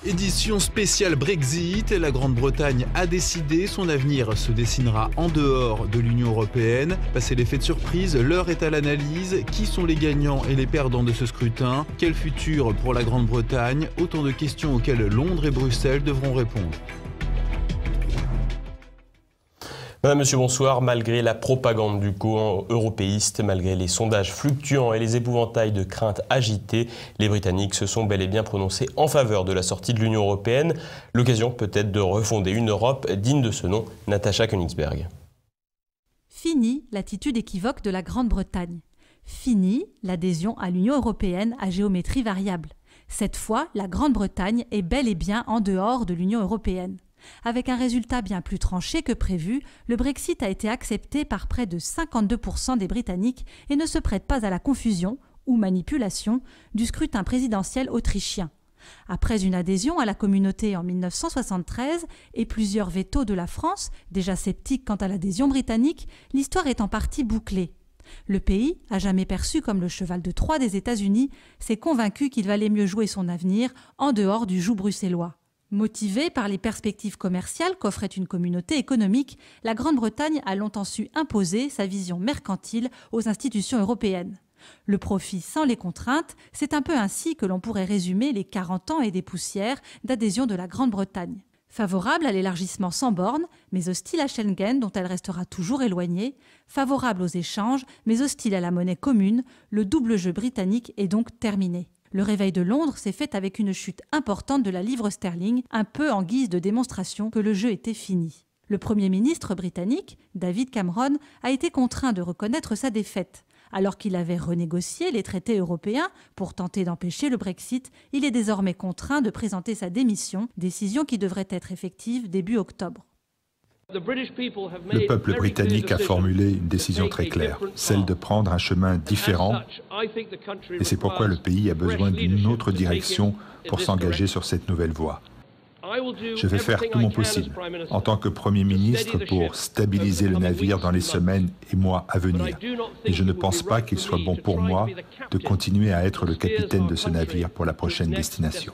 Édition spéciale Brexit, la Grande-Bretagne a décidé, son avenir se dessinera en dehors de l'Union européenne. Passé l'effet de surprise, l'heure est à l'analyse. Qui sont les gagnants et les perdants de ce scrutin? Quel futur pour la Grande-Bretagne? Autant de questions auxquelles Londres et Bruxelles devront répondre. Madame, Monsieur, bonsoir. Malgré la propagande du courant européiste, malgré les sondages fluctuants et les épouvantails de craintes agitées, les Britanniques se sont bel et bien prononcés en faveur de la sortie de l'Union européenne. L'occasion peut-être de refonder une Europe digne de ce nom. Natacha Königsberg. Fini l'attitude équivoque de la Grande-Bretagne. Fini l'adhésion à l'Union européenne à géométrie variable. Cette fois, la Grande-Bretagne est bel et bien en dehors de l'Union européenne. Avec un résultat bien plus tranché que prévu, le Brexit a été accepté par près de 52% des Britanniques et ne se prête pas à la confusion, ou manipulation, du scrutin présidentiel autrichien. Après une adhésion à la communauté en 1973 et plusieurs vétos de la France, déjà sceptique quant à l'adhésion britannique, l'histoire est en partie bouclée. Le pays, à jamais perçu comme le cheval de Troie des États-Unis, s'est convaincu qu'il valait mieux jouer son avenir en dehors du joug bruxellois. Motivée par les perspectives commerciales qu'offrait une communauté économique, la Grande-Bretagne a longtemps su imposer sa vision mercantile aux institutions européennes. Le profit sans les contraintes, c'est un peu ainsi que l'on pourrait résumer les 40 ans et des poussières d'adhésion de la Grande-Bretagne. Favorable à l'élargissement sans bornes, mais hostile à Schengen dont elle restera toujours éloignée, favorable aux échanges, mais hostile à la monnaie commune, le double jeu britannique est donc terminé. Le réveil de Londres s'est fait avec une chute importante de la livre sterling, un peu en guise de démonstration que le jeu était fini. Le Premier ministre britannique, David Cameron, a été contraint de reconnaître sa défaite. Alors qu'il avait renégocié les traités européens pour tenter d'empêcher le Brexit, il est désormais contraint de présenter sa démission, décision qui devrait être effective début octobre. Le peuple britannique a formulé une décision très claire, celle de prendre un chemin différent, et c'est pourquoi le pays a besoin d'une autre direction pour s'engager sur cette nouvelle voie. Je vais faire tout mon possible en tant que Premier ministre pour stabiliser le navire dans les semaines et mois à venir. Mais je ne pense pas qu'il soit bon pour moi de continuer à être le capitaine de ce navire pour la prochaine destination.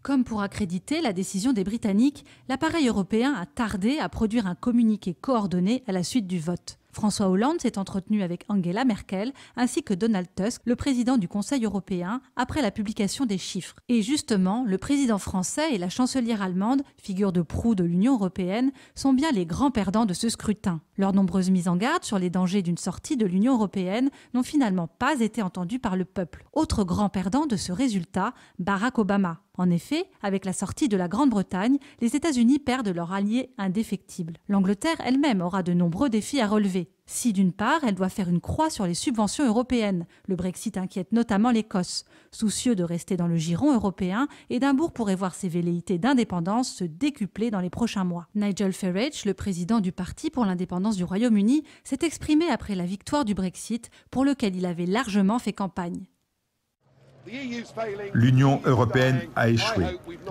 Comme pour accréditer la décision des Britanniques, l'appareil européen a tardé à produire un communiqué coordonné à la suite du vote. François Hollande s'est entretenu avec Angela Merkel ainsi que Donald Tusk, le président du Conseil européen, après la publication des chiffres. Et justement, le président français et la chancelière allemande, figure de proue de l'Union européenne, sont bien les grands perdants de ce scrutin. Leurs nombreuses mises en garde sur les dangers d'une sortie de l'Union européenne n'ont finalement pas été entendues par le peuple. Autre grand perdant de ce résultat, Barack Obama. En effet, avec la sortie de la Grande-Bretagne, les États-Unis perdent leur allié indéfectible. L'Angleterre elle-même aura de nombreux défis à relever. Si d'une part, elle doit faire une croix sur les subventions européennes, le Brexit inquiète notamment l'Écosse. Soucieux de rester dans le giron européen, Édimbourg pourrait voir ses velléités d'indépendance se décupler dans les prochains mois. Nigel Farage, le président du Parti pour l'indépendance du Royaume-Uni, s'est exprimé après la victoire du Brexit, pour lequel il avait largement fait campagne. L'Union européenne a échoué.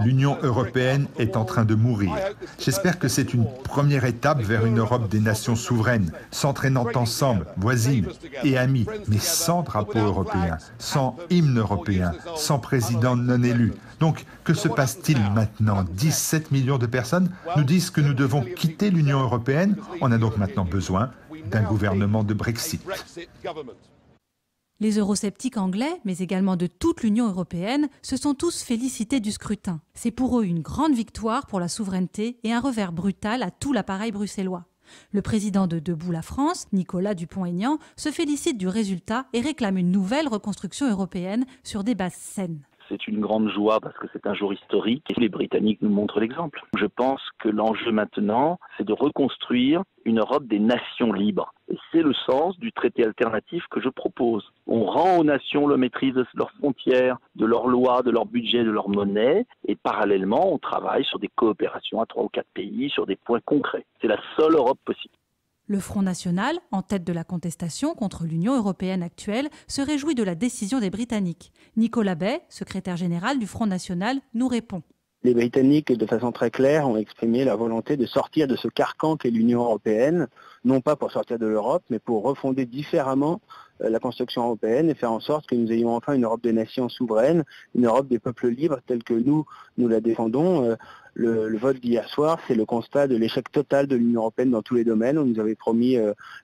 L'Union européenne est en train de mourir. J'espère que c'est une première étape vers une Europe des nations souveraines, s'entraînant ensemble, voisines et amies, mais sans drapeau européen, sans hymne européen, sans président non élu. Donc, que se passe-t-il maintenant? 17 millions de personnes nous disent que nous devons quitter l'Union européenne. On a donc maintenant besoin d'un gouvernement de Brexit. Les eurosceptiques anglais, mais également de toute l'Union européenne, se sont tous félicités du scrutin. C'est pour eux une grande victoire pour la souveraineté et un revers brutal à tout l'appareil bruxellois. Le président de Debout la France, Nicolas Dupont-Aignan, se félicite du résultat et réclame une nouvelle reconstruction européenne sur des bases saines. C'est une grande joie parce que c'est un jour historique et les Britanniques nous montrent l'exemple. Je pense que l'enjeu maintenant, c'est de reconstruire une Europe des nations libres. Et c'est le sens du traité alternatif que je propose. On rend aux nations la maîtrise de leurs frontières, de leurs lois, de leur budget, de leur monnaie, et parallèlement, on travaille sur des coopérations à 3 ou 4 pays, sur des points concrets. C'est la seule Europe possible. Le Front national, en tête de la contestation contre l'Union européenne actuelle, se réjouit de la décision des Britanniques. Nicolas Bay, secrétaire général du Front national, nous répond. Les Britanniques, de façon très claire, ont exprimé la volonté de sortir de ce carcan qu'est l'Union européenne, non pas pour sortir de l'Europe, mais pour refonder différemment la construction européenne et faire en sorte que nous ayons enfin une Europe des nations souveraines, une Europe des peuples libres telle que nous la défendons. Le vote d'hier soir, c'est le constat de l'échec total de l'Union européenne dans tous les domaines. On nous avait promis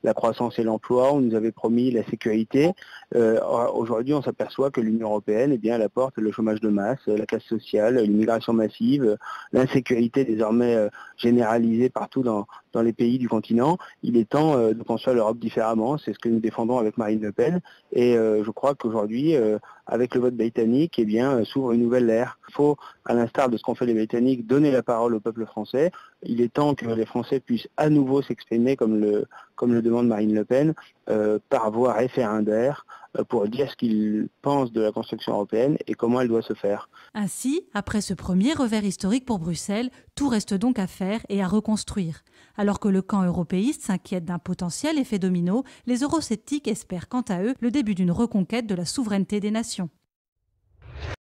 la croissance et l'emploi, on nous avait promis la sécurité. Aujourd'hui, on s'aperçoit que l'Union européenne, elle apporte le chômage de masse, la casse sociale, l'immigration massive, l'insécurité désormais généralisée partout dans les pays du continent. Il est temps de construire l'Europe différemment. C'est ce que nous défendons avec Marine Le Pen. Et je crois qu'aujourd'hui, avec le vote britannique, s'ouvre une nouvelle ère. Il faut, à l'instar de ce qu'ont fait les Britanniques, donner la parole au peuple français. Il est temps que les Français puissent à nouveau s'exprimer, comme le demande Marine Le Pen, par voie référendaire, pour dire ce qu'ils pensent de la construction européenne et comment elle doit se faire. Ainsi, après ce premier revers historique pour Bruxelles, tout reste donc à faire et à reconstruire. Alors que le camp européiste s'inquiète d'un potentiel effet domino, les eurosceptiques espèrent quant à eux le début d'une reconquête de la souveraineté des nations.